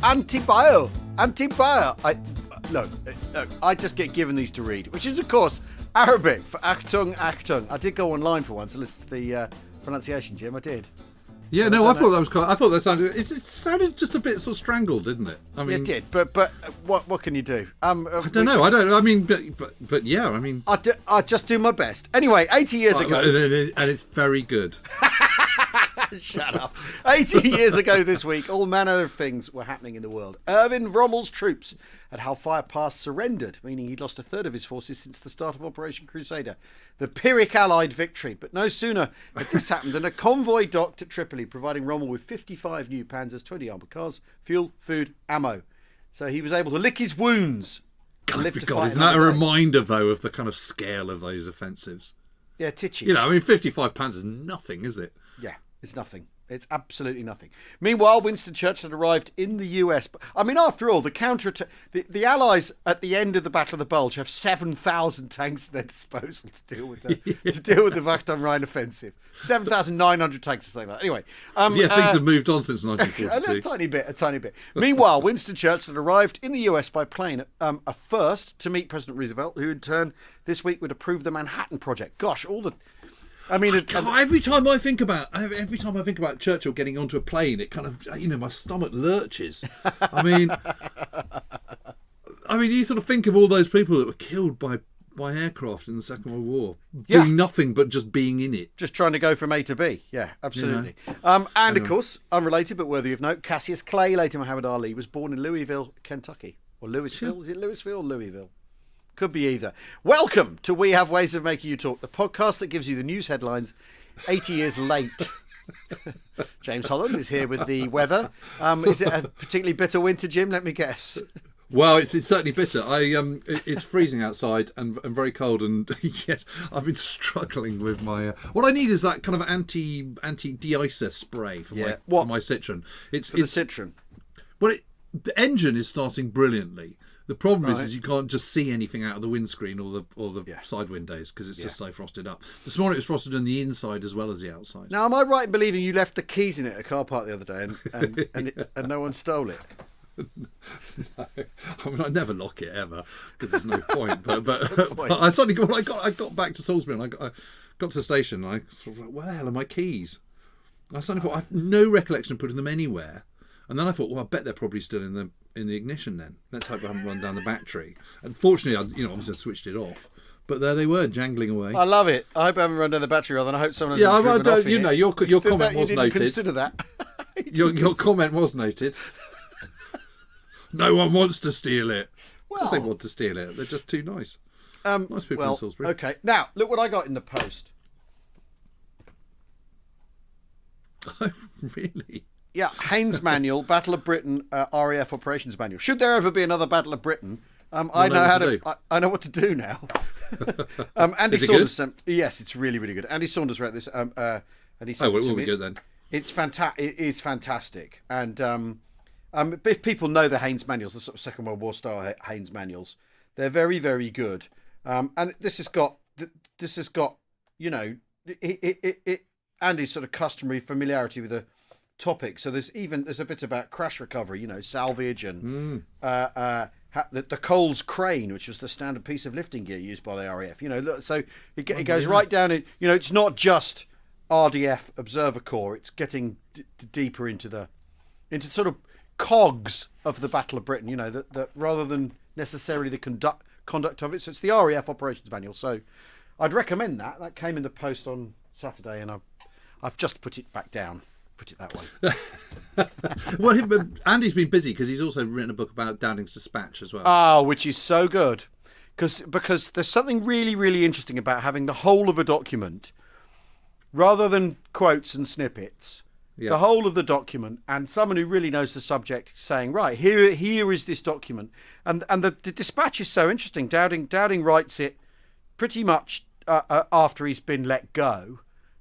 Antibio. Look, I just get given these to read, which is, of course, Arabic for Achtung, Achtung. I did go online for once to listen to the pronunciation, Jim. I did. Yeah, no, I thought that was quite. I thought that sounded. It sounded just a bit sort of strangled, didn't it? I mean, it did, but what can you do? I don't know. I mean, but yeah. I mean, I just do my best. Anyway, 80 years ago, and it's very good. Shut up. 80 years ago this week, all manner of things were happening in the world. Erwin Rommel's troops at Halfaya Pass surrendered, meaning he'd lost a third of his forces since the start of Operation Crusader. The Pyrrhic Allied victory. But no sooner had this happened than a convoy docked at Tripoli, providing Rommel with 55 new Panzers, 20 armoured cars, fuel, food, ammo. So he was able to lick his wounds. God, isn't that a reminder, though, of the kind of scale of those offensives? Yeah, titchy. You know, I mean, 55 Panzers is nothing, is it? Yeah. It's nothing. It's absolutely nothing. Meanwhile, Winston Churchill had arrived in the US. I mean, after all, the Allies at the end of the Battle of the Bulge have 7,000 tanks at their disposal to deal with the Wacht am Rhein offensive. 7,900 tanks or something like that. Anyway, things have moved on since 1942. a tiny bit. Meanwhile, Winston Churchill had arrived in the US by plane, a first to meet President Roosevelt, who in turn this week would approve the Manhattan Project. Gosh, every time I think about Churchill getting onto a plane, it kind of, my stomach lurches. I mean, you sort of think of all those people that were killed by aircraft in the Second World War, doing nothing but just being in it, just trying to go from A to B. Yeah, absolutely. Of course, unrelated but worthy of note, Cassius Clay, later Muhammad Ali, was born in Louisville, Kentucky, or Louisville. Is it Louisville or Louisville? Could be either. Welcome to We Have Ways of Making You Talk, the podcast that gives you the news headlines 80 years late. James Holland is here with the weather. Is it a particularly bitter winter, Jim? Let me guess. Well, it's certainly bitter. It's freezing outside and very cold, and yet I've been struggling with my. What I need is that kind of anti de-icer spray for my Citroen. It's the Citroen. Well, the engine is starting brilliantly. The problem is you can't just see anything out of the windscreen or the side windows because it's just so frosted up. This morning it was frosted on the inside as well as the outside. Now, am I right in believing you left the keys in it at a car park the other day and no one stole it? No. I mean, I never lock it ever because there's no point. But I suddenly, when I got back to Salisbury and I got to the station, and I sort of like, where the hell are my keys? I suddenly thought I have no recollection of putting them anywhere. And then I thought, well, I bet they're probably still in the ignition then. Let's hope I haven't run down the battery. Unfortunately, obviously I switched it off. But there they were, jangling away. I love it. I hope I haven't run down the battery, rather than I hope someone has your comment was noted. Consider that. your comment was noted. No one wants to steal it. Of course they want to steal it. They're just too nice. Nice people in Salisbury. Okay, now, look what I got in the post. Oh, really? Yeah, Haynes Manual, Battle of Britain, RAF Operations Manual. Should there ever be another Battle of Britain, I know what to do now. Andy Saunders. Yes, it's really, really good. Andy Saunders wrote this. And he sent it to me. Good then. It's fantastic. It is fantastic. And if people know the Haynes Manuals, the sort of Second World War style Haynes Manuals, they're very, very good. And this has got Andy's sort of customary familiarity with the topic. So there's a bit about crash recovery, salvage and the Coles crane, which was the standard piece of lifting gear used by the RAF. So it goes right down in. It's not just RDF Observer Corps. It's getting deeper into sort of cogs of the Battle of Britain. That rather than necessarily the conduct of it. So it's the RAF Operations Manual. So I'd recommend that. That came in the post on Saturday, and I've just put it back down. Put it that way. Well, Andy's been busy because he's also written a book about Dowding's Dispatch as well. Oh, which is so good. Because there's something really, really interesting about having the whole of a document rather than quotes and snippets. Yeah. The whole of the document, and someone who really knows the subject saying, right, here is this document. And the Dispatch is so interesting. Dowding writes it pretty much after he's been let go.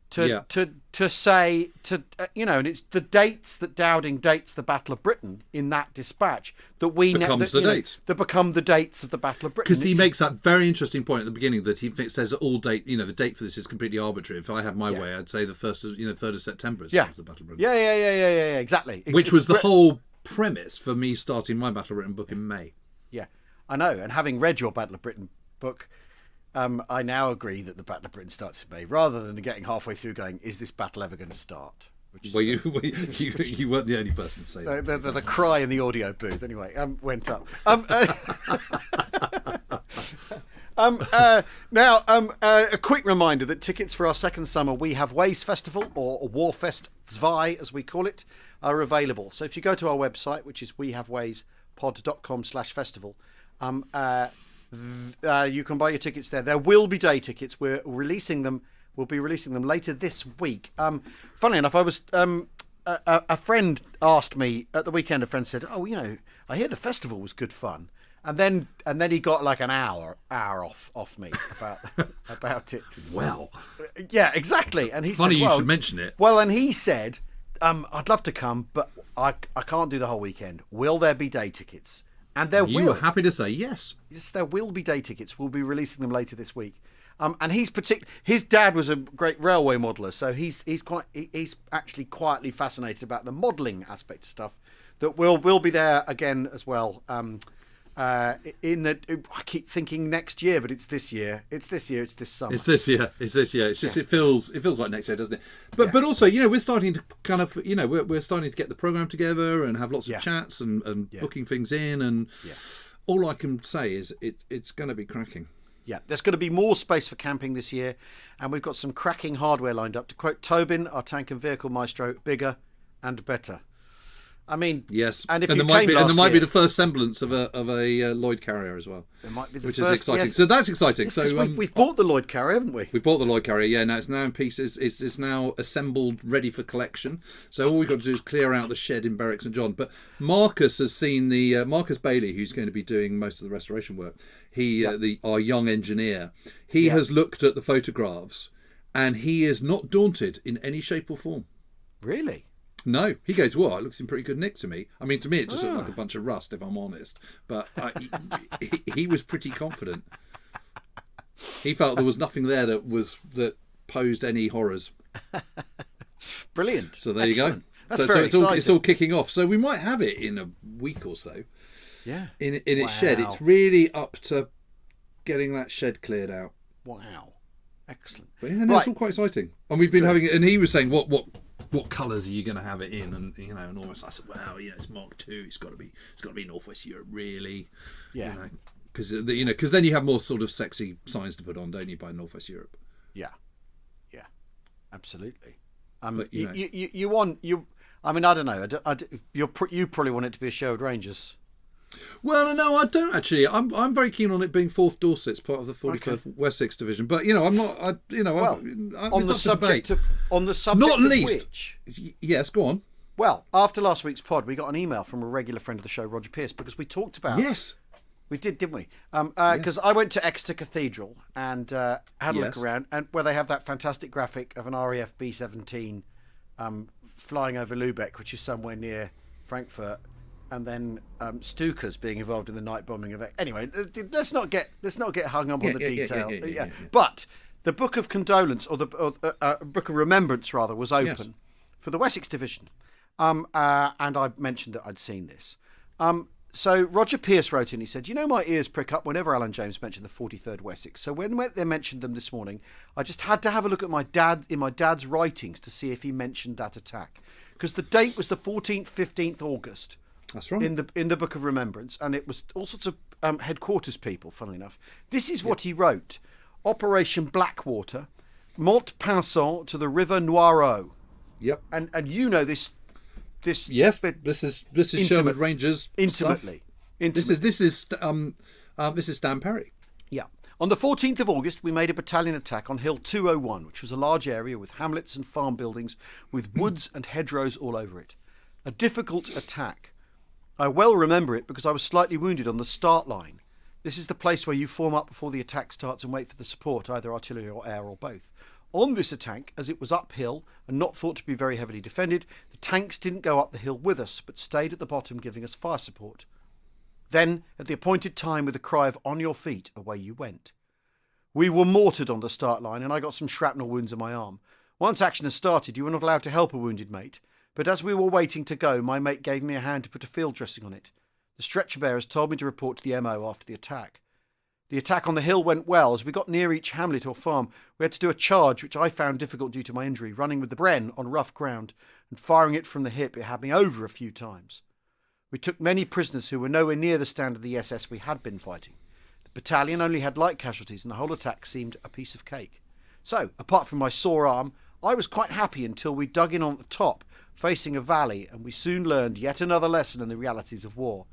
To say and it's the dates that Dowding dates the Battle of Britain in that dispatch that become the dates of the Battle of Britain. Because he makes that very interesting point at the beginning that he says that all date, the date for this is completely arbitrary. If I had my way, I'd say the 3rd of September is the Battle of Britain. Yeah, exactly. Which was the whole premise for me starting my Battle of Britain book in May. Yeah, I know. And having read your Battle of Britain book, I now agree that the Battle of Britain starts in May, rather than getting halfway through going, is this battle ever going to start? Well, you weren't the only person to say that. The cry in the audio booth, anyway, went up. Now, a quick reminder that tickets for our second summer We Have Ways Festival, or Warfest 2 as we call it, are available. So if you go to our website, which is wehavewayspod.com/festival, you can buy your tickets there. There will be day tickets. We're releasing them. We'll be releasing them later this week. Funnily enough, I was a friend asked me at the weekend. A friend said, "Oh, I hear the festival was good fun," and then he got like an hour off me about it. Well, yeah, exactly. And he funny said, you should mention it. Well, and he said, "I'd love to come, but I can't do the whole weekend. Will there be day tickets?" And there will. You were happy to say yes. Yes, there will be day tickets. We'll be releasing them later this week. And his dad was a great railway modeller, so he's actually quietly fascinated about the modelling aspect of stuff. That will be there again as well. I keep thinking next year, but it's this year. It's this summer. It's this year. It's just it feels like next year, doesn't it? But also, we're starting to kind of we're starting to get the program together and have lots of chats and booking things in, and all I can say is it's going to be cracking. Yeah, there's going to be more space for camping this year, and we've got some cracking hardware lined up. To quote Tobin, our tank and vehicle maestro, bigger and better. I mean, yes, and there might be the first semblance of a Lloyd Carrier as well. There might be which is exciting. Yes. So that's exciting. Yes, so we've bought the Lloyd Carrier, haven't we? We bought the Lloyd Carrier. Yeah, now it's now in pieces. It's now assembled, ready for collection. So all we've got to do is clear out the shed in Berwick St John. But Marcus has seen the Marcus Bailey, who's going to be doing most of the restoration work. Our young engineer. He has looked at the photographs, and he is not daunted in any shape or form. Really? No, he goes, well, it looks in pretty good nick to me. I mean, to me, it just looked like a bunch of rust, if I'm honest. But he was pretty confident. He felt there was nothing there that posed any horrors. Brilliant. So there you go. That's very exciting. It's all kicking off. So we might have it in a week or so. Yeah. In its shed. It's really up to getting that shed cleared out. Wow. Excellent. But it's all quite exciting. And we've been having it, and he was saying, what colours are you going to have it in? And and almost I said, well, it's Mark II. It's got to be Northwest Europe, really. Yeah. Because then you have more sort of sexy signs to put on, don't you, by Northwest Europe? Yeah. Yeah. Absolutely. But, you want you. I mean, I don't know. You probably want it to be a Sherwood Rangers. Well, no, I don't actually. I'm very keen on it being 4th Dorset's part of the 41st Wessex Division, but I'm not. On the subject of not least. Which, yes, go on. Well, after last week's pod, we got an email from a regular friend of the show, Roger Pierce, because we talked about. Yes. We did, didn't we? Because I went to Exeter Cathedral and had a look around, and where they have that fantastic graphic of an RAF B-17 flying over Lübeck, which is somewhere near Frankfurt. And then Stuka's being involved in the night bombing of it. Anyway, let's not get hung up on the detail. Yeah. But the Book of Condolence, or the Book of Remembrance, rather, was open for the Wessex Division, and I mentioned that I'd seen this. So Roger Pierce wrote in. He said, my ears prick up whenever Alan James mentioned the 43rd Wessex. So when they mentioned them this morning, I just had to have a look at my dad's writings to see if he mentioned that attack, because the date was the 14th, 15th August. That's right. In the Book of Remembrance, and it was all sorts of headquarters people, funnily enough. This is what he wrote: Operation Blackwater, Montpinçon to the River Noireau. Yep. And this. Yes, this is Sherwood Rangers intimately. Stuff. This is Stan Perry. Yeah. On the 14th of August, we made a battalion attack on Hill 201, which was a large area with hamlets and farm buildings, with woods and hedgerows all over it. A difficult attack. I well remember it because I was slightly wounded on the start line. This is the place where you form up before the attack starts and wait for the support, either artillery or air or both. On this attack, as it was uphill and not thought to be very heavily defended, the tanks didn't go up the hill with us, but stayed at the bottom giving us fire support. Then, at the appointed time, with a cry of "on your feet," away you went. We were mortared on the start line, and I got some shrapnel wounds in my arm. Once action has started, you are not allowed to help a wounded mate, But as we were waiting to go, my mate gave me a hand to put a field dressing on it. The stretcher bearers told me to report to the MO after the attack. The attack on the hill went well. As we got near each hamlet or farm, we had to do a charge, which I found difficult due to my injury, running with the Bren on rough ground and firing it from the hip. It had me over a few times. We took many prisoners who were nowhere near the stand of the SS we had been fighting. The battalion only had light casualties and the whole attack seemed a piece of cake. So, apart from my sore arm, I was quite happy until we dug in on the top, facing a valley, and we soon learned yet another lesson in the realities of war.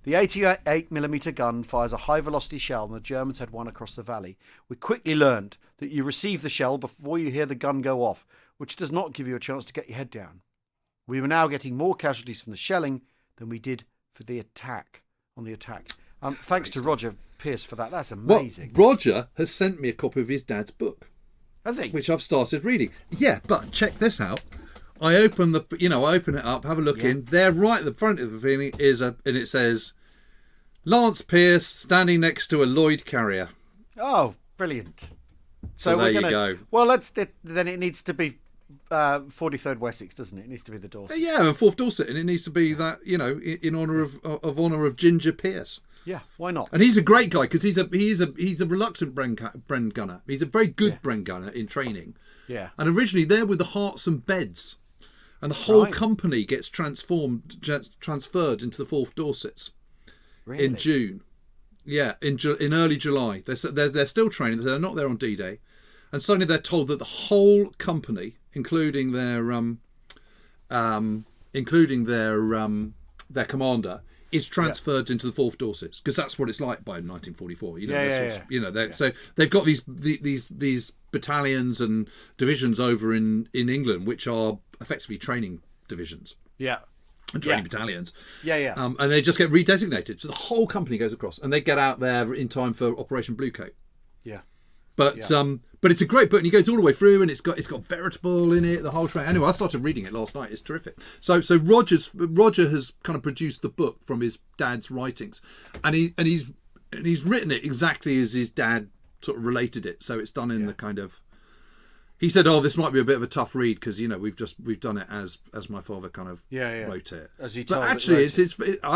The 88mm gun fires a high-velocity shell, and the Germans had one across the valley. We quickly learned that you receive the shell before you hear the gun go off, which does not give you a chance to get your head down. We were now getting more casualties from the shelling than we did for the attack. Thanks to Roger Pierce for that. That's amazing. Well, Roger has sent me a copy of his dad's book. Has he? Which I've started reading. Yeah, but check this out. I open it up, have a look in. There, right at the front of the thing and it says, Lance Pierce standing next to a Lloyd carrier. Oh, brilliant! So there you go. Well, then it needs to be 43rd Wessex, doesn't it? It needs to be the Dorset. Yeah, and 4th Dorset, and it needs to be that, in honour of Ginger Pierce. Yeah, why not? And he's a great guy because he's a reluctant Bren gunner. He's a very good Bren gunner in training. Yeah. And originally they're with the Hearts and Beds, and the whole company gets transferred into the 4th Dorsets in June. Yeah, in early July. They're still training. They're not there on D-Day, and suddenly they're told that the whole company, including their commander, is transferred into the 4th Dorsets, because that's what it's like by 1944. So they've got these battalions and divisions over in England, which are effectively training divisions. Yeah. And training battalions. Yeah. And they just get redesignated. So the whole company goes across, and they get out there in time for Operation Bluecoat. Yeah. But it's a great book, and he goes all the way through, and it's got Veritable in it, the whole train. Anyway, I started reading it last night. It's terrific. So Roger has kind of produced the book from his dad's writings, and he's written it exactly as his dad sort of related it. So it's done in the kind of. He said, "Oh, this might be a bit of a tough read because we've done it as my father kind of wrote it." As he told. But actually, I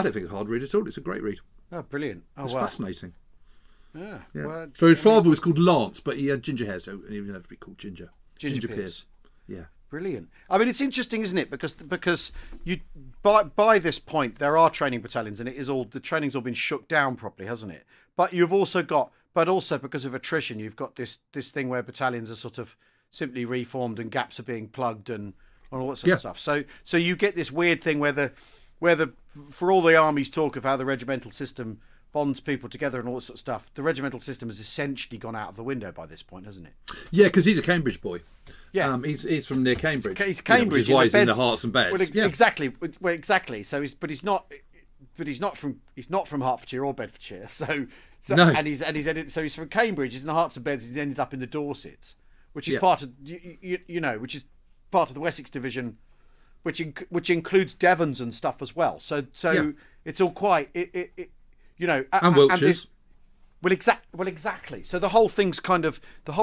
don't think it's a hard read at all. It's a great read. Oh, brilliant! Oh, it's fascinating. Yeah. Well, so his father was called Lance, but he had ginger hair, so he would never be called Ginger. Ginger Pierce. Yeah. Brilliant. I mean, it's interesting, isn't it? Because you by this point there are training battalions, and the training's all been shook down properly, hasn't it? But you've also got, because of attrition, you've got this thing where battalions are sort of simply reformed and gaps are being plugged and all that sort of stuff. So you get this weird thing where for all the army's talk of how the regimental system bonds people together and all that sort of stuff, the regimental system has essentially gone out of the window by this point, hasn't it? Yeah, because he's a Cambridge boy. Yeah, he's from near Cambridge. He's Cambridge, which is why he's in the Hearts and Beds. Well, exactly. Well, exactly. So he's not from Hertfordshire or Bedfordshire. No. And he's from Cambridge. He's in the Hearts and Beds. He's ended up in the Dorsets, which is part of which is part of the Wessex division, which includes Devons and stuff as well. So it's all quite and Wiltshire's. Well, exactly. So the whole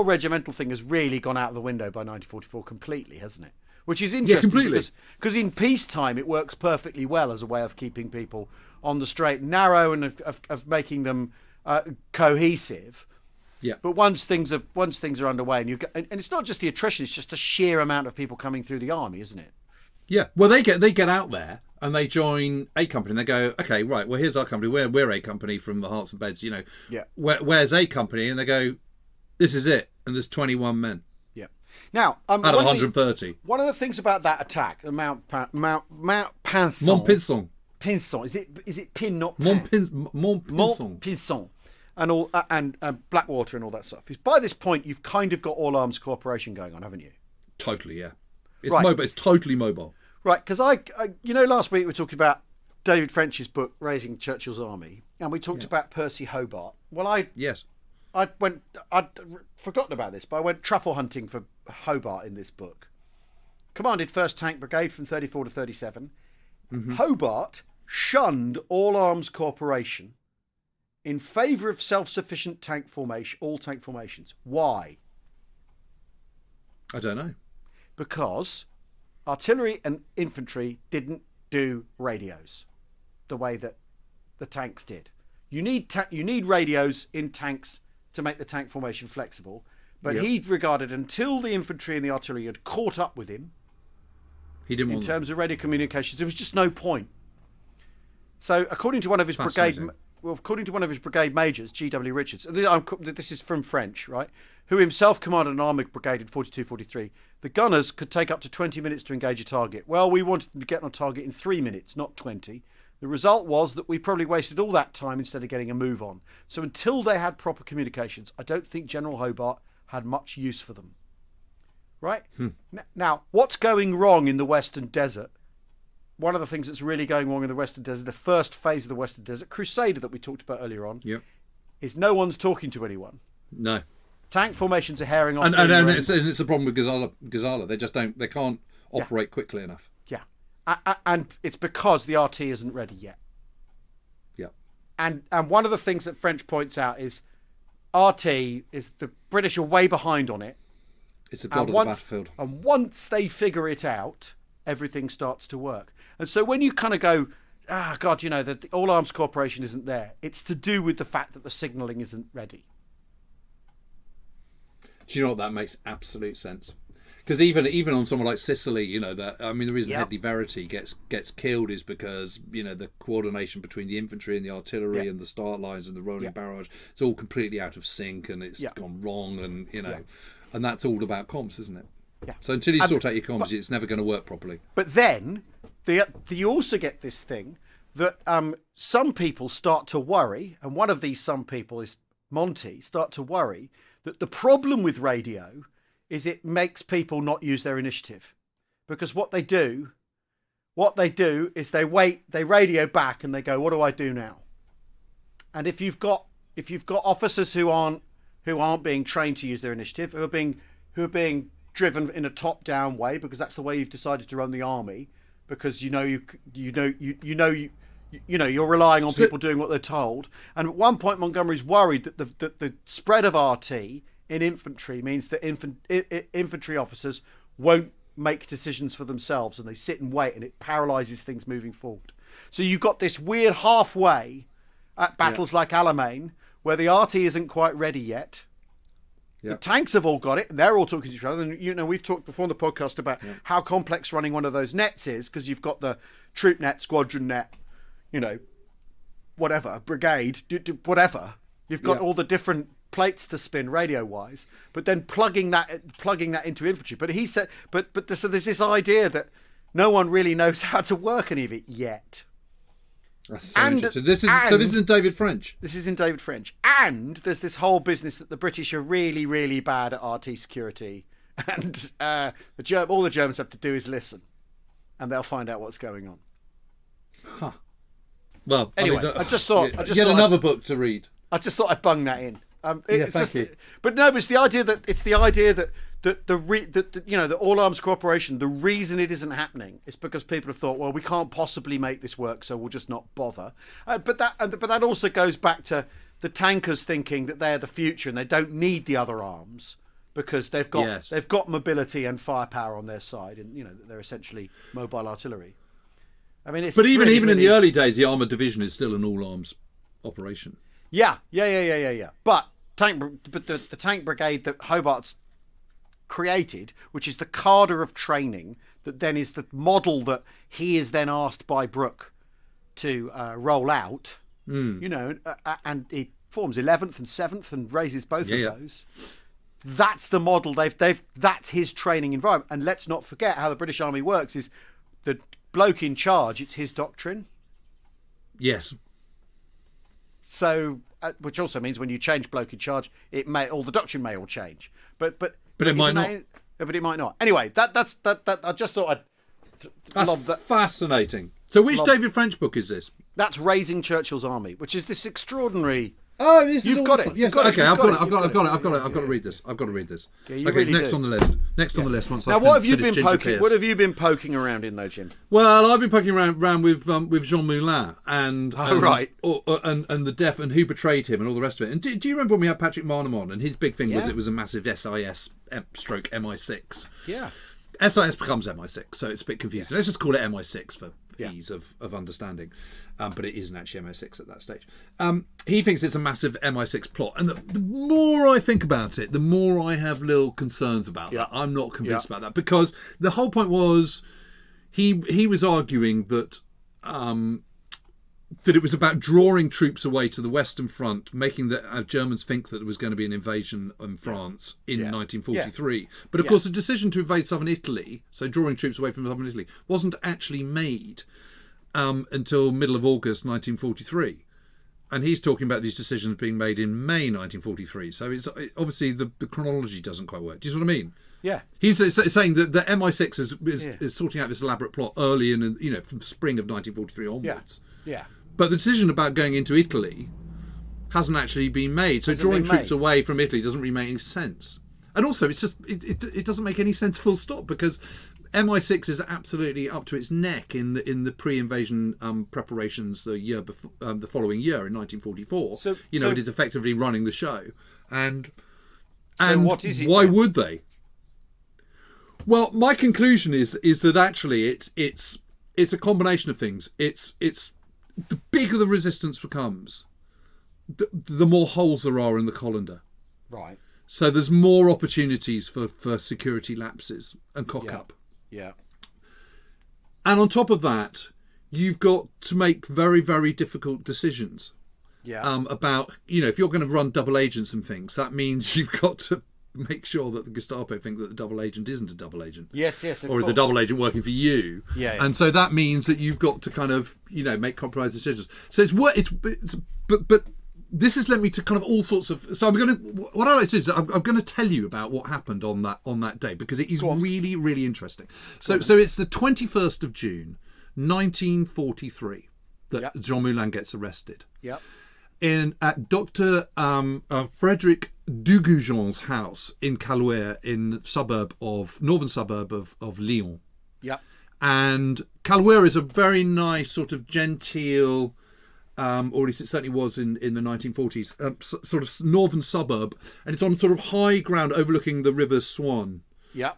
regimental thing has really gone out of the window by 1944 completely, hasn't it? Which is interesting, because in peacetime it works perfectly well as a way of keeping people on the straight and narrow and of making them cohesive. Yeah. But once things are underway, and it's not just the attrition; it's just the sheer amount of people coming through the army, isn't it? Yeah. Well, they get out there and they join A Company, and they go, okay, right. Well, here's our company. We're A Company from the Hearts and Beds. Yeah. Where's A Company? And they go, this is it. And there's 21 men. Yeah. Now, out of 130. One of the things about that attack, the Mount Pinson. Montpinçon. Pinson. Is it Pin, not Pan? Montpinçon. And all and Blackwater and all that stuff. By this point, you've kind of got all arms cooperation going on, haven't you? Totally, yeah. It's mobile. It's totally mobile. Right, because I last week we were talking about David French's book Raising Churchill's Army, and we talked about Percy Hobart. Well, I'd forgotten about this, but I went truffle hunting for Hobart in this book. Commanded 1st Tank Brigade from 34 to 37. Mm-hmm. Hobart shunned all arms cooperation in favour of self-sufficient tank formation, all tank formations. Why? I don't know. Because artillery and infantry didn't do radios the way that the tanks did. You need radios in tanks to make the tank formation flexible. But he regarded, until the infantry and the artillery had caught up with him, he didn't in terms of radio communications, there was just no point. So, according to one of his brigade majors, G.W. Richards, and this is from French, right, who himself commanded an armoured brigade in 42-43, the gunners could take up to 20 minutes to engage a target. Well, we wanted them to get on target in 3 minutes, not 20. The result was that we probably wasted all that time instead of getting a move on. So until they had proper communications, I don't think General Hobart had much use for them. Right? Now, what's going wrong in the Western Desert? One of the things that's really going wrong in the Western Desert, the first phase of the Western Desert, Crusader that we talked about earlier on, is no one's talking to anyone. No. Tank formations are herring off. And it's a problem with Gazala. They can't operate quickly enough. Yeah. And it's because the RT isn't ready yet. Yeah. And one of the things that French points out is RT is the British are way behind on it. It's a god of the battlefield. And once they figure it out, everything starts to work. And so when you kind of go, God, the All Arms Corporation isn't there, it's to do with the fact that the signalling isn't ready. Do you know what? That makes absolute sense. Because even on someone like Sicily, the reason Hedley Verity gets killed is because the coordination between the infantry and the artillery and the start lines and the rolling barrage, it's all completely out of sync and it's gone wrong, and and that's all about comms, isn't it? Yeah. So until you sort out your comms, it's never going to work properly. But then you also get this thing that some people start to worry, and one of these some people is Monty, start to worry that the problem with radio is it makes people not use their initiative, because what they do is they wait, they radio back, and they go, "What do I do now?" And if you've got officers who aren't being trained to use their initiative, who are being driven in a top-down way because that's the way you've decided to run the army, because you're relying on people doing what they're told. And at one point, Montgomery's worried that the spread of RT in infantry means that infantry officers won't make decisions for themselves, and they sit and wait, and it paralyzes things moving forward. So you've got this weird halfway at battles like Alamein, where the RT isn't quite ready yet. The tanks have all got it, and they're all talking to each other. And we've talked before on the podcast about how complex running one of those nets is, because you've got the troop net, squadron net, whatever, brigade, whatever. You've got all the different plates to spin radio-wise, but then plugging that into infantry. But he said, so there's this idea that no one really knows how to work any of it yet. That's so interesting. This is in David French. This is in David French. And there's this whole business that the British are really, really bad at RT security, and all the Germans have to do is listen, and they'll find out what's going on. Huh. Well, anyway, I just thought another book to read. I just thought I'd bung that in. Thank you. But no, it's the idea that the All Arms Corporation, the reason it isn't happening is because people have thought, well, we can't possibly make this work, so we'll just not bother. But that also goes back to the tankers thinking that they're the future and they don't need the other arms because they've got mobility and firepower on their side, and they're essentially mobile artillery. I mean, but even in the early days, the armoured division is still an all arms operation. Yeah. But the tank brigade that Hobart's created, which is the cadre of training that then is the model that he is then asked by Brooke to roll out, and he forms 11th and 7th and raises both of those. That's the model that's his training environment. And let's not forget how the British Army works is the bloke in charge, it's his doctrine. Yes. So, which also means when you change bloke in charge, the doctrine may all change, but it might not. But it might not. Anyway, that's I just thought that's fascinating. So, which David French book is this? That's Raising Churchill's Army, which is this extraordinary. Oh, this you've got it. Yes, okay, I've got it. I've got to read this. Yeah, you okay, really next do. On the list. Next on the list. Now, what have you been poking? What have you been poking around in, though, Jim? Well, I've been poking around with Jean Moulin and the deaf and who betrayed him and all the rest of it. And do you remember when we had Patrick Marnham on, and his big thing was it was a massive SIS stroke MI6? Yeah. SIS becomes MI6, so it's a bit confusing. Let's just call it MI6 for ease of understanding. But it isn't actually MI6 at that stage. He thinks it's a massive MI6 plot. And the more I think about it, the more I have little concerns about that. I'm not convinced about that. Because the whole point was, he was arguing that it was about drawing troops away to the Western Front, making the Germans think that there was going to be an invasion in France in 1943. But of course, the decision to invade southern Italy, so drawing troops away from southern Italy, wasn't actually made until middle of August 1943. And he's talking about these decisions being made in May 1943. So it's obviously the chronology doesn't quite work. Do you see what I mean? Yeah. He's saying that the MI6 is sorting out this elaborate plot early in, from spring of 1943 onwards. Yeah. But the decision about going into Italy hasn't actually been made. So drawing troops away from Italy doesn't really make any sense. And also, it's just it doesn't make any sense full stop, because MI6 is absolutely up to its neck in the pre-invasion preparations the year before, the following year in 1944. So it is effectively running the show. And what is it? Why would they? Well, my conclusion is that actually it's a combination of things. It's the bigger the resistance becomes, the more holes there are in the colander. Right. So there's more opportunities for security lapses and cock up. Yeah. And on top of that, you've got to make very, very difficult decisions. Yeah. About, if you're going to run double agents and things, that means you've got to make sure that the Gestapo think that the double agent isn't a double agent. Yes, or is a double agent working for you. Yeah. And so that means that you've got to kind of, make compromise decisions. So but this has led me to kind of all sorts of. So what I like to do is I'm going to tell you about what happened on that day, because it is really, really interesting. So it's the 21st of June, 1943, that Jean Moulin gets arrested. Yep. At Dr. Frederic Dugoujon's house in Calouer, in northern suburb of Lyon. Yep. And Calouer is a very nice sort of genteel, or at least it certainly was in the 1940s, sort of northern suburb, and it's on sort of high ground overlooking the River Swan. Yeah.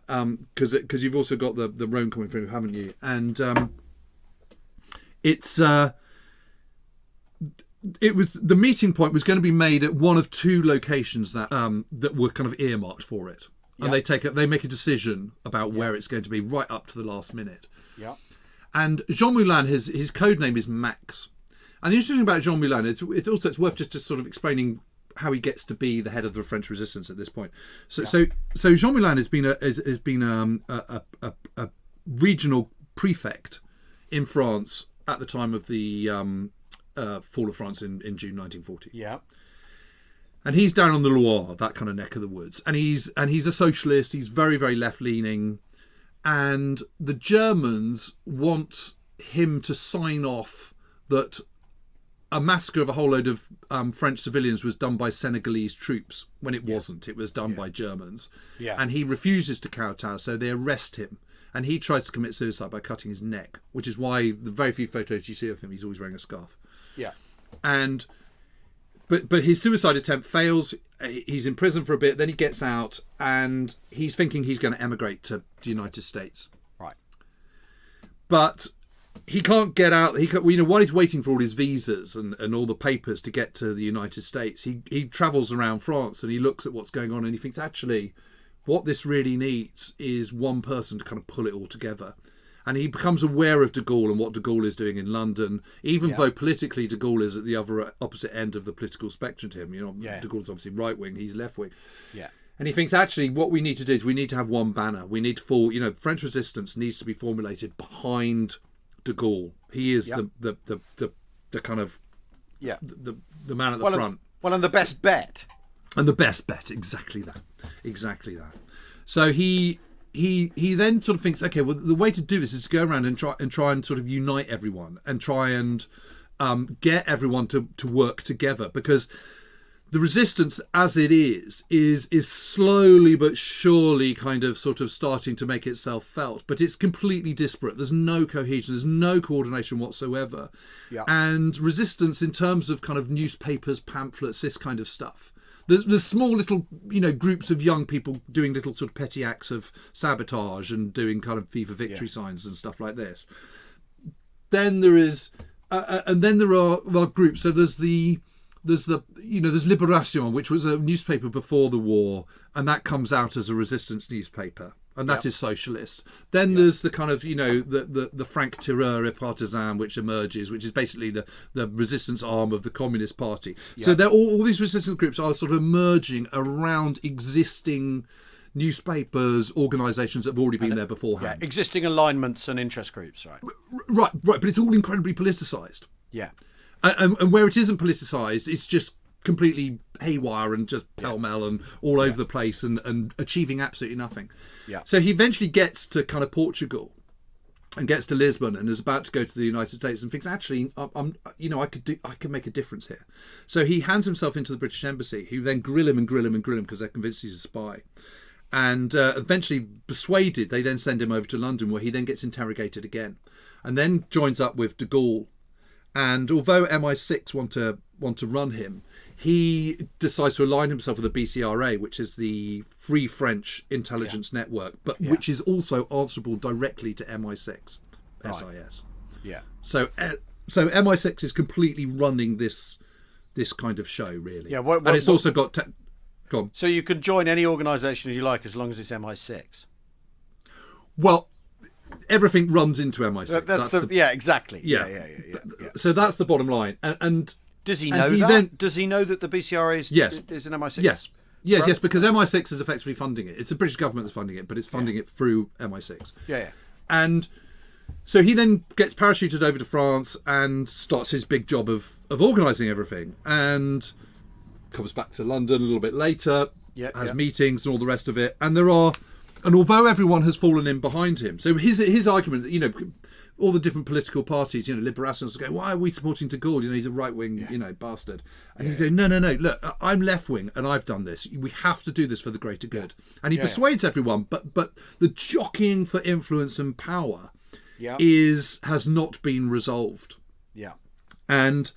Because you've also got the Rhone coming through, haven't you? And the meeting point was going to be made at one of two locations that were kind of earmarked for it, and they make a decision about where it's going to be right up to the last minute. Yeah. And Jean Moulin, his code name is Max. And the interesting thing about Jean Moulin, it's worth just sort of explaining how he gets to be the head of the French resistance at this point. So Jean Moulin has been a regional prefect in France at the time of the fall of France in June 1940. Yeah. And he's down on the Loire, that kind of neck of the woods. And he's a socialist. He's very, very left-leaning. And the Germans want him to sign off that a massacre of a whole load of French civilians was done by Senegalese troops, when it wasn't. It was done by Germans. Yeah. And he refuses to kowtow, so they arrest him. And he tries to commit suicide by cutting his neck, which is why the very few photos you see of him, he's always wearing a scarf. Yeah. And but his suicide attempt fails. He's in prison for a bit, then he gets out, and he's thinking he's going to emigrate to the United States. Right. But he can't get out. While he's waiting for all his visas and all the papers to get to the United States, he travels around France and he looks at what's going on, and he thinks, actually, what this really needs is one person to kind of pull it all together. And he becomes aware of de Gaulle and what de Gaulle is doing in London, even though politically de Gaulle is at the opposite end of the political spectrum to him. De Gaulle's obviously right-wing, he's left-wing. Yeah. And he thinks, actually, what we need to do is we need to have one banner. We need to French resistance needs to be formulated behind de Gaulle. He is the kind of the man at the front. And the best bet. And the best bet, exactly that. So he then sort of thinks, okay, well, the way to do this is to go around and try and sort of unite everyone and try and get everyone to work together, because the resistance as it is slowly but surely kind of sort of starting to make itself felt, but it's completely disparate. There's no cohesion, there's no coordination whatsoever. Yeah. And resistance in terms of kind of newspapers, pamphlets, this kind of stuff, There's small little, groups of young people doing little sort of petty acts of sabotage and doing kind of FIFA victory signs and stuff like this. Then there is, and then there are groups. So there's Libération, which was a newspaper before the war, and that comes out as a resistance newspaper, and that is socialist. Then there's the kind of, the Franc Tireur et Partisan, which emerges, which is basically the resistance arm of the Communist Party. So they're all these resistance groups are sort of emerging around existing newspapers, organisations that have already been there beforehand. Existing alignments and interest groups, right? Right, but it's all incredibly politicised. Yeah. And where it isn't politicised, it's just completely haywire and just pell-mell and all over the place and achieving absolutely nothing. Yeah. So he eventually gets to kind of Portugal and gets to Lisbon and is about to go to the United States and thinks, actually, I could make a difference here. So he hands himself into the British Embassy, who then grill him because they're convinced he's a spy. And eventually persuaded, they then send him over to London, where he then gets interrogated again, and then joins up with de Gaulle. And although MI6 want to run him, he decides to align himself with the BCRA, which is the Free French Intelligence Network, but which is also answerable directly to MI6, SIS. Yeah. So MI6 is completely running this kind of show, really. Yeah. And it's also got. Go on. So you can join any organisation you like as long as it's MI6. Well, everything runs into MI6. That's exactly. Yeah. So that's the bottom line. And does he know that? Does he know that the BCRA is in MI6? Yes, because MI6 is effectively funding it. It's the British government that's funding it, but it's funding it through MI6. Yeah. And so he then gets parachuted over to France and starts his big job of organising everything, and comes back to London a little bit later, has meetings and all the rest of it. And although everyone has fallen in behind him, so his argument, all the different political parties, Liberations go, why are we supporting de Gaulle? He's a right-wing, bastard. And you go, no, look, I'm left-wing and I've done this. We have to do this for the greater good. And he persuades everyone, but the jockeying for influence and power has not been resolved. Yeah. And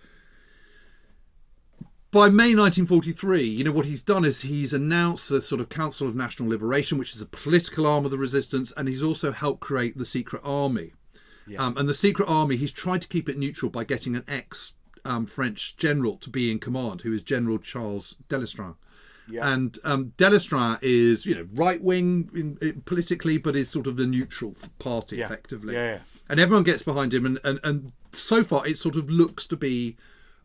by May 1943, what he's done is he's announced the sort of Council of National Liberation, which is a political arm of the resistance, and he's also helped create the Secret Army. Yeah. And the Secret Army, he's tried to keep it neutral by getting an ex-French general to be in command, who is General Charles Delestraint. Yeah. And Delestraint is, right-wing politically, but is sort of the neutral party, effectively. Yeah. And everyone gets behind him, and so far it sort of looks to be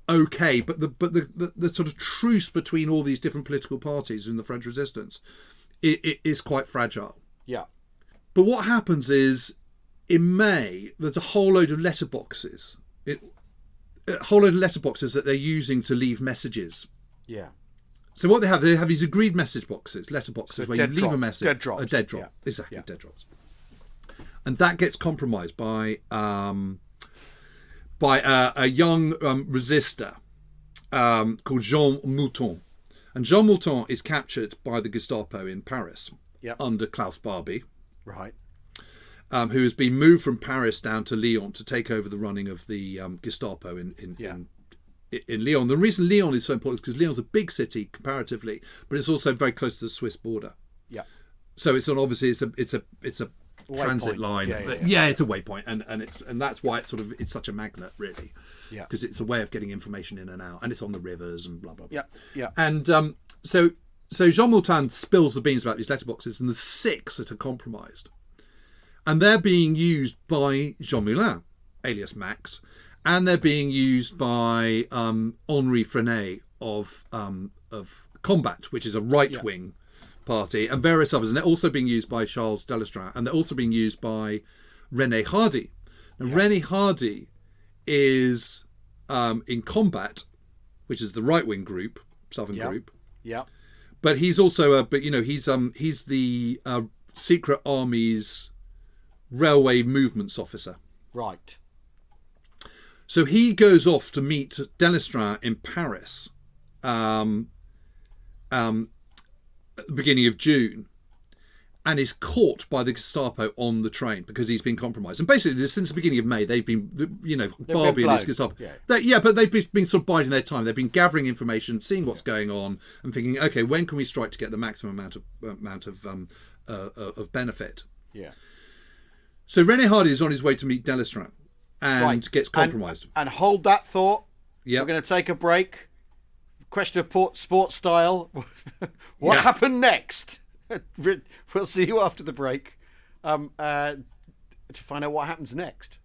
okay, but the sort of truce between all these different political parties in the French resistance it is quite fragile. Yeah. But what happens is, in May, there's a whole load of letterboxes. A whole load of letterboxes that they're using to leave messages. Yeah. So what they have these agreed message boxes, letterboxes, where you leave a message. Dead drops. A dead drop. Yeah. Exactly, dead drops. And that gets compromised by a young resistor called Jean Moulin. And Jean Moulin is captured by the Gestapo in Paris under Klaus Barbie. Right. Who has been moved from Paris down to Lyon to take over the running of the Gestapo in Lyon. The reason Lyon is so important is because Lyon's a big city comparatively, but it's also very close to the Swiss border. Yeah. So it's a transit line. It's a waypoint, and that's why it's such a magnet, really. Yeah. Because it's a way of getting information in and out, and it's on the rivers and blah blah blah. Yeah. And so Jean Moulin spills the beans about these letterboxes, and there's 6 that are compromised. And they're being used by Jean Moulin, alias Max, and they're being used by Henri Frenay of Combat, which is a right-wing party, and various others. And they're also being used by Charles Delestraint, and they're also being used by René Hardy. Now, René Hardy is in Combat, which is the right-wing group, Southern group. Yeah. But he's also he's the Secret Army's railway movements officer. Right. So he goes off to meet Delestraint in Paris at the beginning of June. and is caught by the Gestapo on the train because he's been compromised. And basically, since the beginning of May, they've been, Barbie and his Gestapo. But they've been sort of biding their time. They've been gathering information, seeing what's going on, and thinking, okay, when can we strike to get the maximum amount of benefit? Yeah. So René Hardy is on his way to meet Delestraint and gets compromised. And hold that thought. Yep. We're going to take a break. Question of sports style. What happened next? We'll see you after the break to find out what happens next.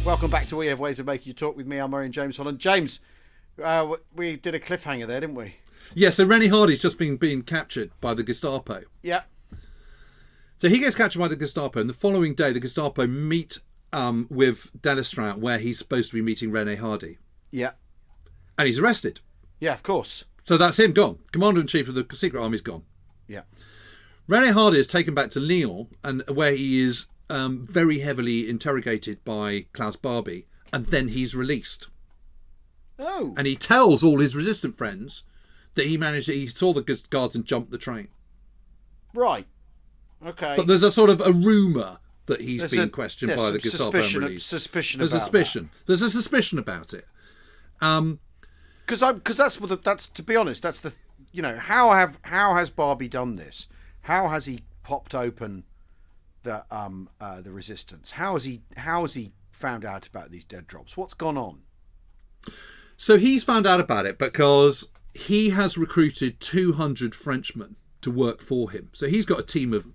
Welcome back to We Have Ways of Making You Talk with me. I'm Murray and James Holland. James, we did a cliffhanger there, didn't we? Yeah, so René Hardy's just been captured by the Gestapo. Yeah. So he gets captured by the Gestapo, and the following day the Gestapo meet with Delestraint, where he's supposed to be meeting René Hardy. Yeah. And he's arrested. Yeah, of course. So that's him gone. Commander-in-Chief of the Secret Army's gone. Yeah. René Hardy is taken back to Lyon, and where he is very heavily interrogated by Klaus Barbie, and then he's released. Oh. And he tells all his resistant friends that he saw the guards and jumped the train. Right. Okay. But there's a sort of a rumour that he's been questioned by the Gestapo and released. There's a suspicion about it. Because that's to be honest, that's the how has Barbie done this? How has he popped open the resistance? How has he found out about these dead drops? What's gone on? So he's found out about it because he has recruited 200 Frenchmen to work for him. So he's got a team of,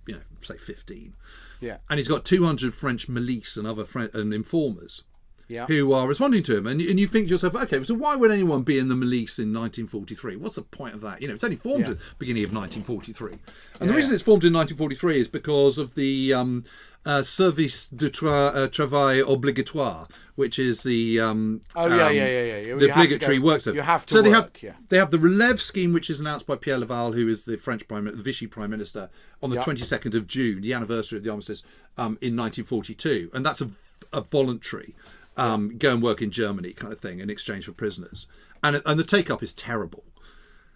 say 15. Yeah. And he's got 200 French milice and other and informers who are responding to him. And you think to yourself, okay, so why would anyone be in the milice in 1943? What's the point of that? It's only formed at the beginning of 1943. And the reason it's formed in 1943 is because of the Service de Travail Obligatoire, which is the the obligatory work service. You have to they have the Relève scheme, which is announced by Pierre Laval, who is the French Vichy Prime Minister, on the 22nd of June, the anniversary of the armistice, in 1942, and that's a voluntary go and work in Germany kind of thing in exchange for prisoners, and the take up is terrible.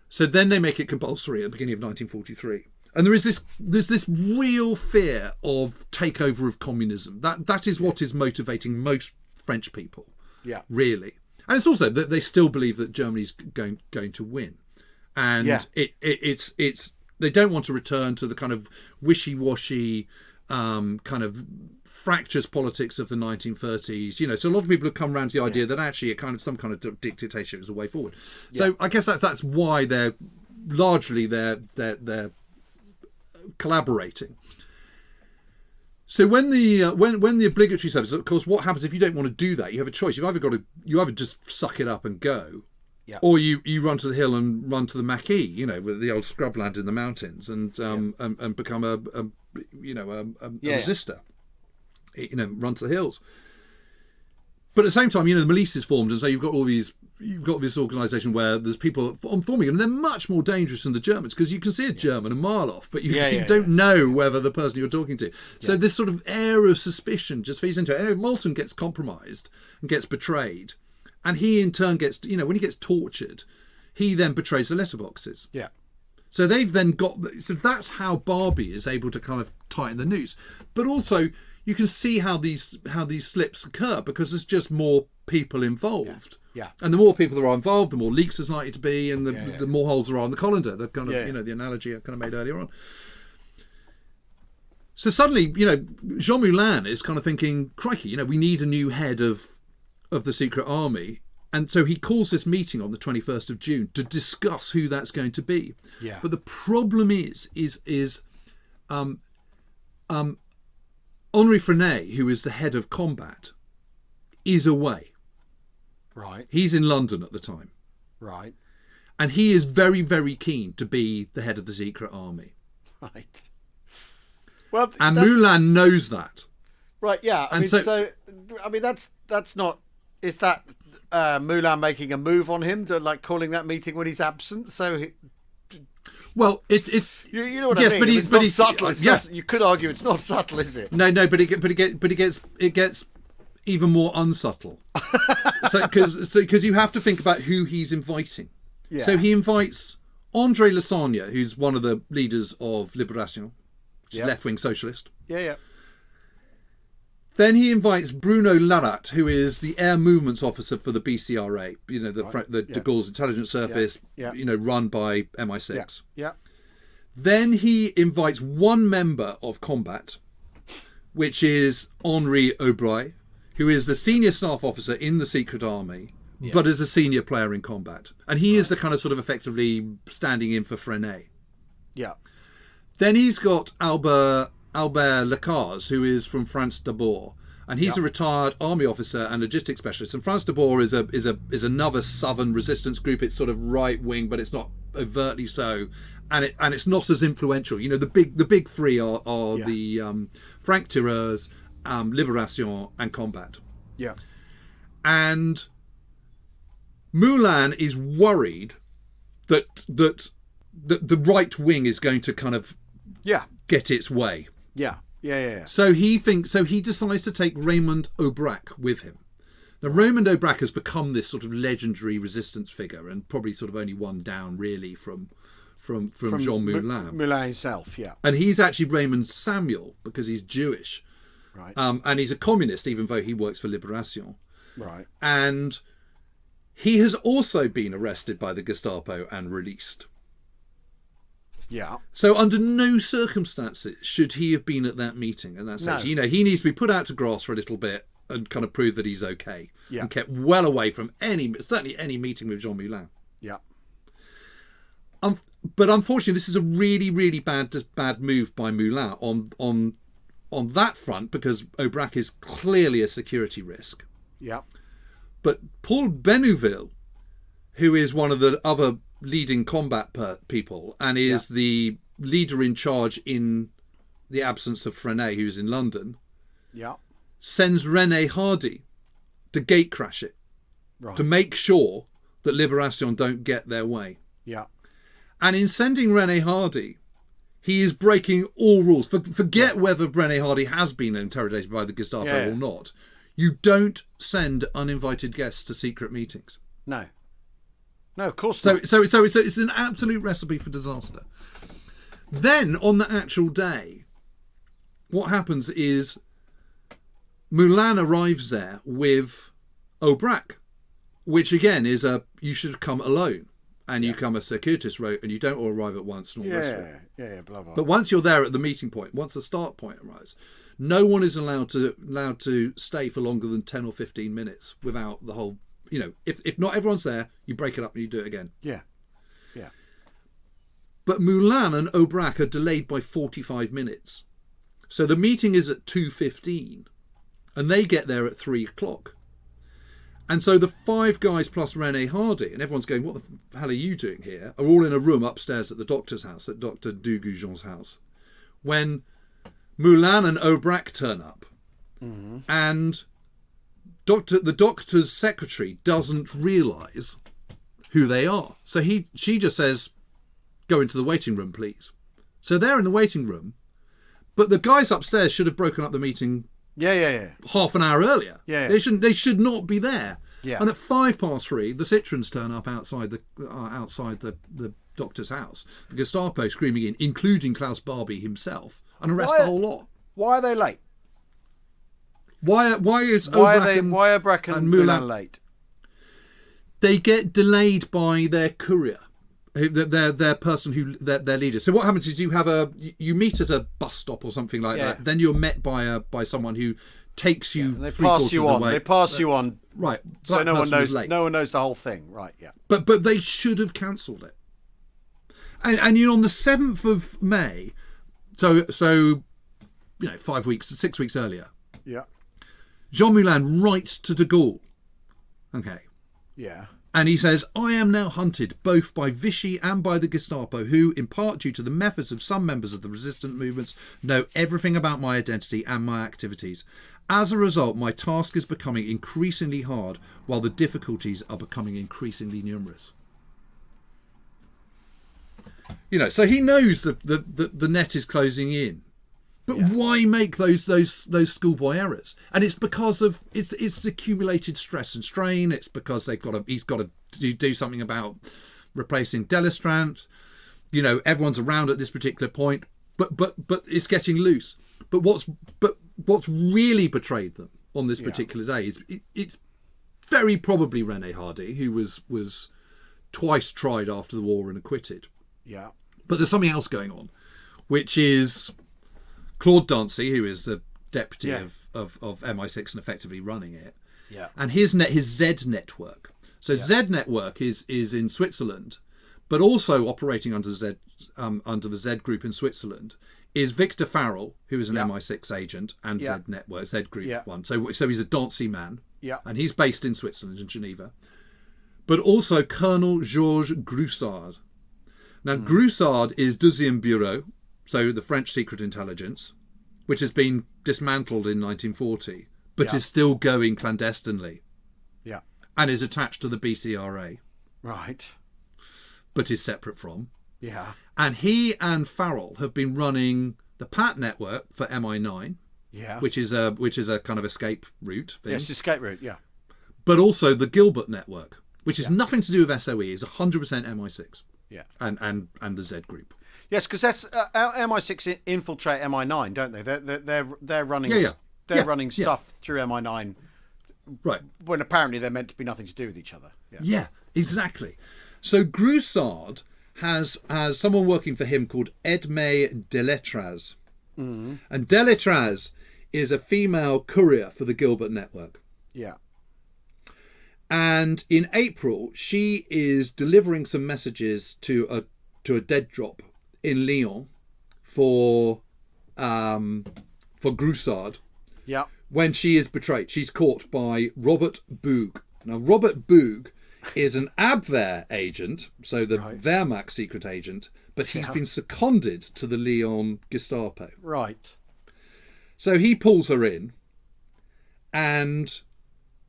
So then they make it compulsory at the beginning of 1943. And there's this real fear of takeover of communism. That is what is motivating most French people. Yeah. Really. And it's also that they still believe that Germany's going to win. And it's they don't want to return to the kind of wishy-washy kind of fractious politics of the 1930s. So a lot of people have come around to the idea that actually some kind of dictatorship is a way forward. So I guess that's why they're largely they're collaborating. So when the obligatory service, of course, what happens if you don't want to do that? You have a choice. You either just suck it up and go, or you run to the hill and run to the maquis, with the old scrubland in the mountains, and become a resistor. Run to the hills. But at the same time, the milice is formed, and so you've got this organisation where there's people forming, and they're much more dangerous than the Germans, because you can see a German a mile off, but you don't know whether the person you're talking to. So this sort of air of suspicion just feeds into it. Anyway, Moulton gets compromised and gets betrayed, and he in turn gets, when he gets tortured, he then betrays the letterboxes. Yeah. So they've then so that's how Barbie is able to kind of tighten the noose. But also, you can see how these slips occur because there's just more people involved. Yeah. And the more people there are involved, the more leaks there's likely to be, and the more holes there are in the colander. The kind of the analogy I kind of made earlier on. So suddenly, Jean Moulin is kind of thinking, crikey, we need a new head of the secret army. And so he calls this meeting on the 21st of June to discuss who that's going to be. Yeah. But the problem is Henri Frenet, who is the head of combat, is away. Right. He's in London at the time. Right. And he is very, very keen to be the head of the secret army. Right. Well, and Moulin knows that. Right. Yeah. I mean, that's not. Is that Moulin making a move on him to calling that meeting when he's absent? So. Well, it's you know what I mean. But it's not subtle. You could argue it's not subtle, is it? No, but it gets even more unsubtle. Because you have to think about who he's inviting. Yeah. So he invites André Lassagne, who's one of the leaders of Libération, which is left-wing socialist. Yeah. Then he invites Bruno Larat, who is the air movements officer for the BCRA, the de Gaulle's intelligence service, run by MI6. Yeah. Then he invites one member of Combat, which is Henri Aubry, who is the senior staff officer in the Secret Army, but is a senior player in Combat. And he is the kind of sort of effectively standing in for Freinet. Yeah. Then he's got Albert Lecars, who is from France d'Abord, and he's a retired army officer and logistics specialist. And France d'Abord is another southern resistance group. It's sort of right wing, but it's not overtly so, and it's not as influential. You know, the big three are the Franc Tireurs, Libération, and Combat. Yeah. And Moulin is worried that the right wing is going to kind of get its way. Yeah. So he decides to take Raymond Aubrac with him. Now, Raymond Aubrac has become this sort of legendary resistance figure, and probably sort of only one down really from Jean Moulin. Moulin himself, yeah. And he's actually Raymond Samuel because he's Jewish. Right. And he's a communist, even though he works for Libération. Right. And he has also been arrested by the Gestapo and released. Yeah. So under no circumstances should he have been at that meeting at that stage. No. You know, he needs to be put out to grass for a little bit and kind of prove that he's okay. Yeah. And kept well away from certainly any meeting with Jean Moulin. Yeah. But unfortunately, this is a really, really bad move by Moulin on that front, because Aubrac is clearly a security risk. Yeah. But Paul Benouville, who is one of the other leading Combat people and is the leader in charge in the absence of Freinet, who's in London, sends René Hardy to gate crash it, to make sure that Libération don't get their way. Yeah. And in sending René Hardy, he is breaking all rules. Forget whether René Hardy has been interrogated by the Gestapo or not. You don't send uninvited guests to secret meetings. No, of course not. So it's an absolute recipe for disaster. Then, on the actual day, what happens is Moulin arrives there with Aubrac, which again is you should come alone, and you come a circuitous route, and you don't all arrive at once and all the rest of it. Blah blah. But once you're there at the meeting point, once the start point arrives, no one is allowed to stay for longer than 10 or 15 minutes without the whole. You know, if not everyone's there, you break it up and you do it again. Yeah. But Moulin and Aubrac are delayed by 45 minutes. So the meeting is at 2:15 and they get there at 3 o'clock. And so the five guys plus René Hardy, and everyone's going, what the hell are you doing here? Are all in a room upstairs at the doctor's house, at Dr. Dugoujon's house. When Moulin and Aubrac turn up and the doctor's secretary doesn't realise who they are. So she just says, go into the waiting room, please. So they're in the waiting room, but the guys upstairs should have broken up the meeting half an hour earlier. They should not be there. And at 3:05, the Citroens turn up outside the doctor's house. The Gestapo screaming in, including Klaus Barbie himself, and arrest the whole lot. Why are they late? Why are Aubrac and Moulin late? They get delayed by their courier, their person their leader. So what happens is you meet at a bus stop or something like that. Then you're met by someone who takes you. And they three pass you quarters of on. the way. They pass you on. Right. So no one knows. Late. No one knows the whole thing. Right. Yeah. But they should have cancelled it. And on the 7th of May, so 6 weeks earlier. Yeah. Jean Moulin writes to de Gaulle. Okay. Yeah. And he says, I am now hunted both by Vichy and by the Gestapo, who, in part due to the methods of some members of the resistance movements, know everything about my identity and my activities. As a result, my task is becoming increasingly hard, while the difficulties are becoming increasingly numerous. So he knows that the net is closing in. But why make those schoolboy errors? And it's because of it's accumulated stress and strain. It's because he's got to do something about replacing Delestrant. Everyone's around at this particular point, but it's getting loose. But what's really betrayed them on this particular day is it's very probably René Hardy, who was twice tried after the war and acquitted. Yeah. But there's something else going on, which is Claude Dancy, who is the deputy of MI6 and effectively running it, and his Z network. So Z network is in Switzerland, but also operating under the Z group in Switzerland is Victor Farrell, who is an MI6 agent and Z network, Z group one. So he's a Dancy man, and he's based in Switzerland in Geneva. But also Colonel Georges Groussard. Now Groussard is Deuxième Bureau, so the French secret intelligence, which has been dismantled in 1940, but is still going clandestinely. Yeah. And is attached to the BCRA. Right. But is separate from. Yeah. And he and Farrell have been running the PAT network for MI9. Yeah. Which is a kind of escape route thing. Yes, escape route, yeah. But also the Gilbert network, which is nothing to do with SOE, is 100% MI6. Yeah. And the Z group. Yes, because that's MI6 infiltrate MI9, don't they? They're running running stuff through MI9, right? When apparently they're meant to be nothing to do with each other. Yeah, exactly. So Groussard has someone working for him called Edmé Deletraz, and Deletraz is a female courier for the Gilbert network. Yeah. And in April, she is delivering some messages to a dead drop in Lyon for Groussard. Yeah. When she is betrayed, she's caught by Robert Boog. Now, Robert Boog is an Abwehr agent, so the Wehrmacht secret agent, but he's been seconded to the Lyon Gestapo. Right. So he pulls her in and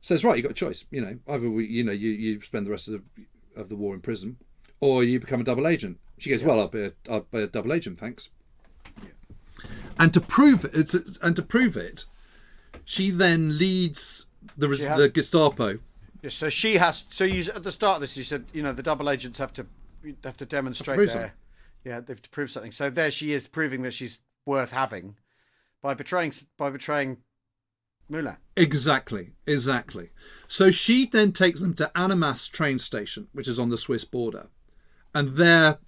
says, right, you've got a choice. Either you spend the rest of the war in prison, or you become a double agent. She goes, well, I'll be a double agent, thanks. Yeah. And to prove it, she then leads the Gestapo. Yeah, so she has. So you at the start of this, you said the double agents have to demonstrate they have to prove something. So there she is proving that she's worth having by betraying Moulin. Exactly. So she then takes them to Annemasse train station, which is on the Swiss border, and there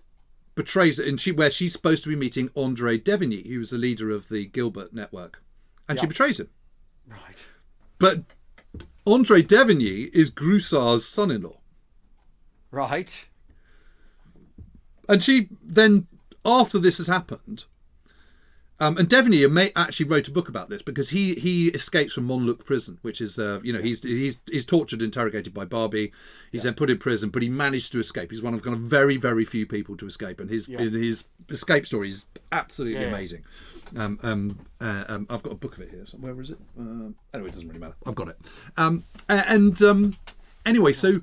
betrays it. And where she's supposed to be meeting André Devigny, who was the leader of the Gilbert network, and she betrays him. Right. But André Devigny is Groussard's son-in-law. Right. And she then, after this has happened. And Devigny actually wrote a book about this because he escapes from Montluc prison, which is he's tortured, interrogated by Barbie. He's then put in prison, but he managed to escape. He's one of kind of very, very few people to escape, and his escape story is absolutely amazing. I've got a book of it here. So where is it? Anyway, it doesn't really matter. I've got it. Anyway, so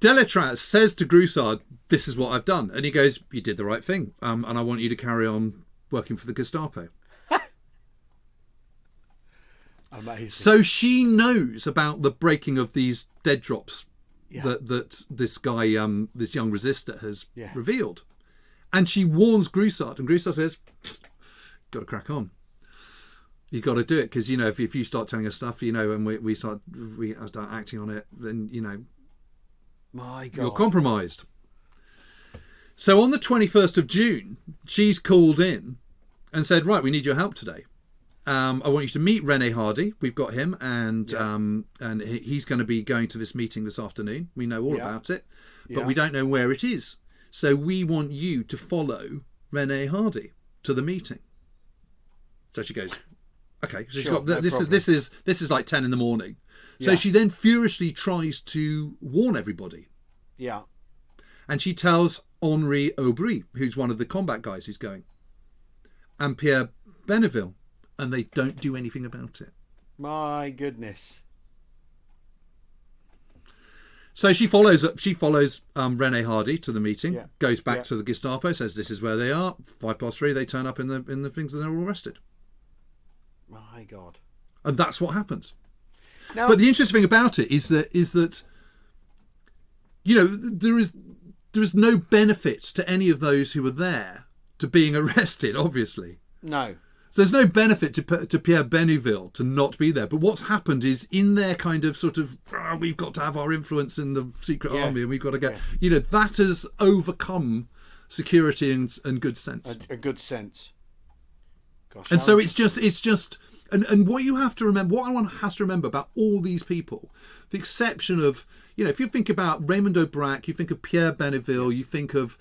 Deletraz says to Groussard, "This is what I've done," and he goes, "You did the right thing, and I want you to carry on working for the Gestapo." Amazing. So she knows about the breaking of these dead drops that this guy, this young resistor, has revealed, and she warns Groussard, and Groussard says, "Got to crack on. You got to do it because if you start telling us stuff, and we start acting on it, then my God, you're compromised." So on the 21st of June, she's called in and said, right, we need your help today. I want you to meet René Hardy. We've got him, and he's going to be going to this meeting this afternoon. We know all about it, but we don't know where it is. So we want you to follow René Hardy to the meeting. So she goes, okay. So she's got this is like 10 in the morning. So she then furiously tries to warn everybody. Yeah. And she tells Henri Aubry, who's one of the combat guys who's going, and Pierre Benneville, and they don't do anything about it. My goodness. So she follows René Hardy to the meeting, goes back to the Gestapo, says this is where they are. 3:05, they turn up in the things and they're all arrested. My God. And that's what happens. Now, but the interesting thing about it is that there is no benefit to any of those who were there to being arrested, obviously. No. So there's no benefit to Pierre Bénouville to not be there. But what's happened is in their kind of sort of, we've got to have our influence in the secret army and we've got to get, that has overcome security and good sense. A good sense. Gosh, and so it's just, and what you have to remember, what one has to remember about all these people, the exception of, if you think about Raymond Aubrac, you think of Pierre Bénouville, you think of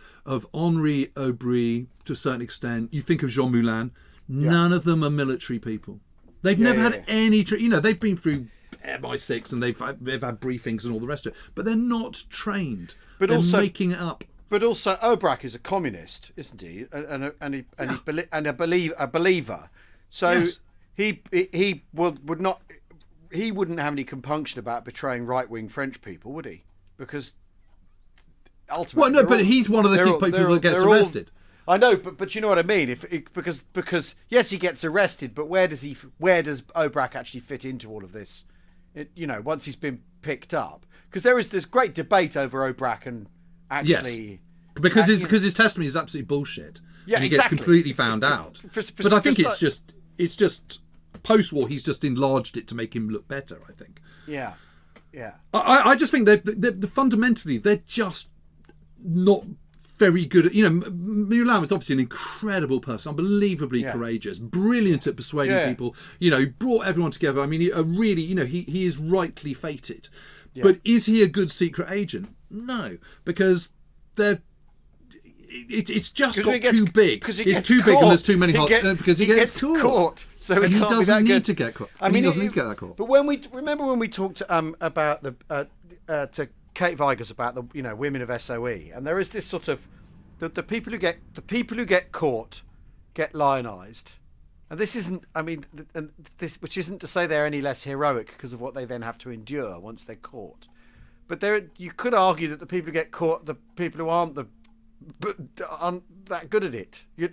Henri Aubry to a certain extent, you think of Jean Moulin. None of them are military people. They've never had any... they've been through MI6 and they've had briefings and all the rest of it, but they're not trained. But they're also making it up. But also, Aubrac is a communist, isn't he? And a believer. So yes. he would not... He wouldn't have any compunction about betraying right-wing French people, would he? Because ultimately... Well, no, but he's one of the people that gets arrested. I know, but you know what I mean. Because yes, he gets arrested, but where does Aubrac actually fit into all of this? Once he's been picked up, because there's great debate over Aubrac and actually because his testimony is absolutely bullshit. Yeah, and he exactly. gets completely found out. But I think it's just post-war. He's just enlarged it to make him look better. I think. Yeah. I just think that fundamentally they're just not very good at, Moulin was obviously an incredible person, unbelievably courageous, brilliant at persuading people, brought everyone together. I mean, he is rightly fated. Yeah. But is he a good secret agent? No, because it's just got too big. It's too big and there's too many because he gets caught. So he doesn't need to get caught. He doesn't need to get that caught. But remember when we talked about to Kate Vigers about the women of SOE, and there is this sort of the people who get caught get lionized, and this isn't which isn't to say they're any less heroic because of what they then have to endure once they're caught, but you could argue that the people who get caught, the people who aren't that good at it. You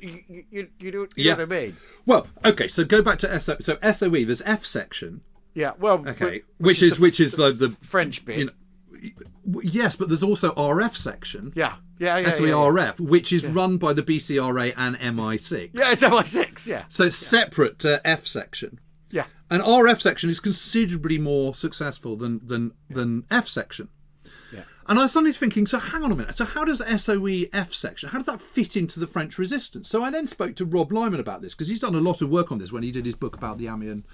know what I mean? Well, okay, so go back to SOE. So SOE, there's F section. Yeah, well, okay, which is the French bit. Yes, but there's also RF section. Yeah. SOE RF, which is run by the BCRA and MI6. Yeah, it's MI6. Yeah. So it's separate to F section. Yeah. And RF section is considerably more successful than F section. Yeah. And I was suddenly thinking, so hang on a minute. So how does SOE F section, how does that fit into the French resistance? So I then spoke to Rob Lyman about this, because he's done a lot of work on this when he did his book about the Amiens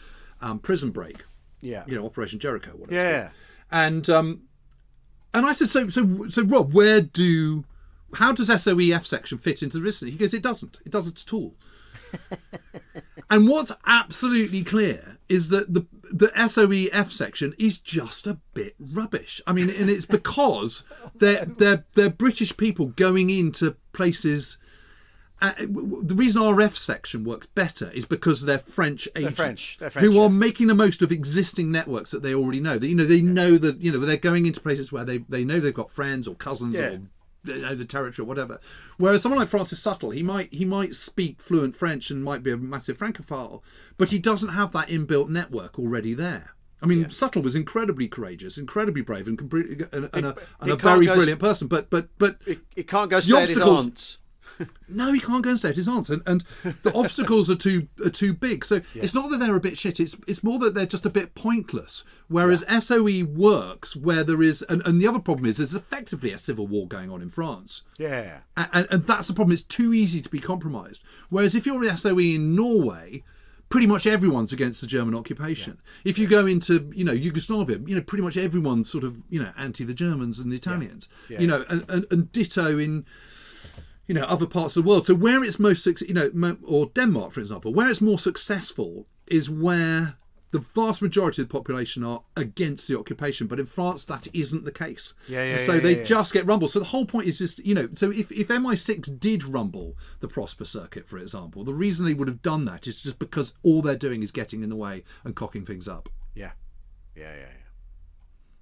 prison break. Yeah. Operation Jericho, whatever. Yeah. And I said, so Rob, how does SOE F section fit into the resistance? He goes, it doesn't at all. And what's absolutely clear is that the SOE F section is just a bit rubbish. I mean, and it's because they're British people going into places. The reason RF section works better is because they're French agents who are making the most of existing networks that they already know. They know that they're going into places where they know they've got friends or cousins or they know the territory or whatever. Whereas someone like Francis Suttle, he might speak fluent French and might be a massive francophile, but he doesn't have that inbuilt network already there. I mean, Suttle was incredibly courageous, incredibly brave, and a very brilliant person. But he can't go stay at his aunt's. No, he can't go and stay at his aunt's, and the obstacles are too big. So it's not that they're a bit shit; it's more that they're just a bit pointless. Whereas SOE works where there is, and the other problem is there's effectively a civil war going on in France. Yeah, and that's the problem. It's too easy to be compromised. Whereas if you're SOE in Norway, pretty much everyone's against the German occupation. If you go into Yugoslavia, pretty much everyone's sort of anti the Germans and the Italians. And ditto in other parts of the world. So where it's most, or Denmark, for example, where it's more successful is where the vast majority of the population are against the occupation. But in France, that isn't the case. So they just get rumbled. So the whole point is just, so if MI6 did rumble the Prosper Circuit, for example, the reason they would have done that is just because all they're doing is getting in the way and cocking things up. Yeah.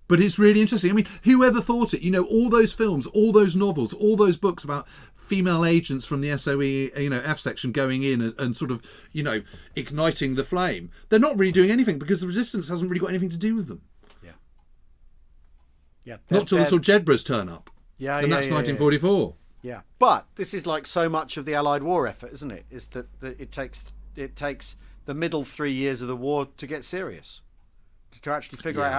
But it's really interesting. I mean, whoever thought it? All those films, all those novels, all those books about female agents from the SOE, F section going in and sort of, igniting the flame. They're not really doing anything because the resistance hasn't really got anything to do with them. Yeah. Not till the sort of Jedburghs turn up. And that's 1944. Yeah. But this is like so much of the Allied war effort, isn't it? Is that it takes the middle 3 years of the war to get serious, to actually figure out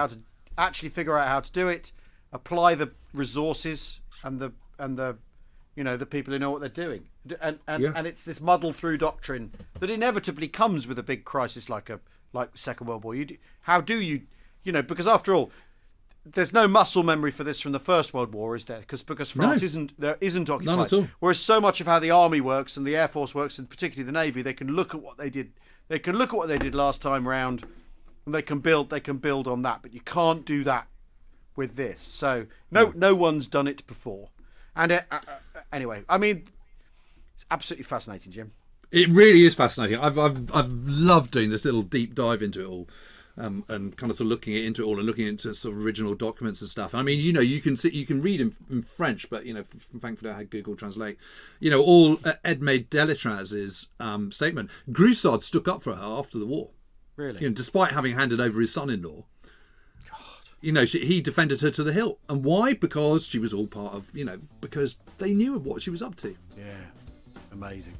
how to do it, apply the resources and the the people who know what they're doing, and it's this muddle through doctrine that inevitably comes with a big crisis like the Second World War. Because after all, there's no muscle memory for this from the First World War, is there? Because France isn't occupied. None at all. Whereas so much of how the army works and the air force works, and particularly the navy, they can look at what they did. They can look at what they did last time round, and they can build on that. But you can't do that with this. So no one's done it before. And anyway, I mean, it's absolutely fascinating, Jim. It really is fascinating. I've loved doing this little deep dive into it all. And kind of sort of looking into it all and looking into sort of original documents and stuff. I mean, you can read in French, but thankfully I had Google Translate. All Edmé Deletraz's statement. Groussard stuck up for her after the war. Really, despite having handed over his son-in-law. God, he defended her to the hilt, and why? Because she was all part of because they knew what she was up to. Yeah, amazing.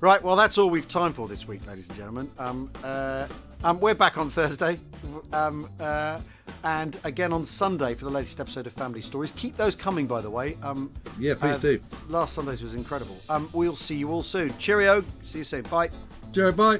Right, well, that's all we've time for this week, ladies and gentlemen. We're back on Thursday, and again on Sunday for the latest episode of Family Stories. Keep those coming, by the way. Please do. Last Sunday's was incredible. We'll see you all soon. Cheerio. See you soon. Bye. Cheerio. Bye.